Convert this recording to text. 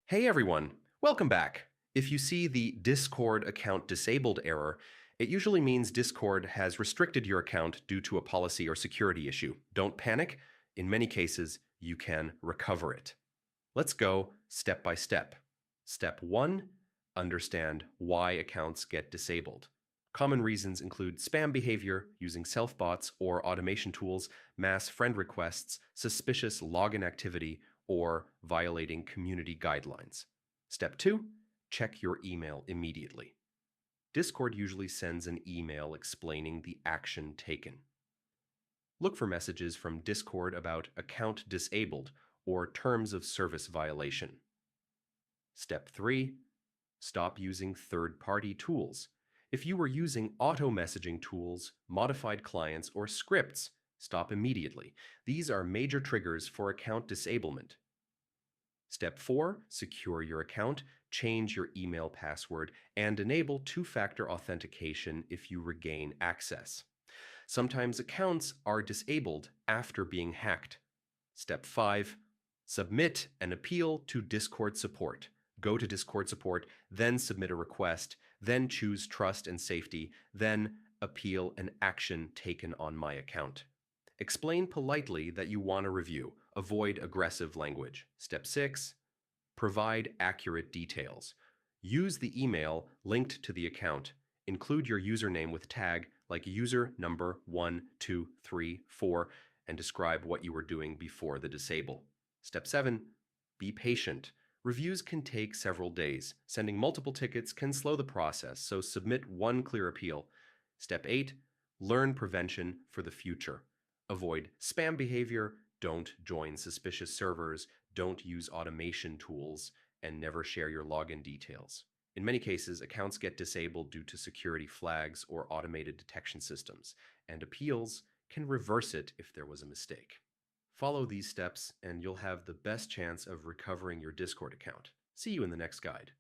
Hey everyone, welcome back. If you see the Discord account disabled error, it usually means Discord has restricted your account due to a policy or security issue. Don't panic. In many cases, you can recover it. Let's go step by step. Step 1, understand why accounts get disabled. Common reasons include spam behavior, using self-bots or automation tools, mass friend requests, suspicious login activity, or violating community guidelines. Step 2, check your email immediately. Discord usually sends an email explaining the action taken. Look for messages from Discord about account disabled or terms of service violation. Step 3, stop using third-party tools. If you were using auto-messaging tools, modified clients, or scripts, stop immediately. These are major triggers for account disablement. Step 4, secure your account, change your email password, and enable two-factor authentication if you regain access. Sometimes accounts are disabled after being hacked. Step 5, submit an appeal to Discord support. Go to Discord support, then submit a request, then choose trust and safety, then appeal an action taken on my account. Explain politely that you want a review. Avoid aggressive language. Step 6, provide accurate details. Use the email linked to the account. Include your username with tag like user number 1234 and describe what you were doing before the disable. Step 7, be patient. Reviews can take several days. Sending multiple tickets can slow the process, so submit one clear appeal. Step 8, learn prevention for the future. Avoid spam behavior, don't join suspicious servers, don't use automation tools, and never share your login details. In many cases, accounts get disabled due to security flags or automated detection systems, and appeals can reverse it if there was a mistake. Follow these steps and you'll have the best chance of recovering your Discord account. See you in the next guide.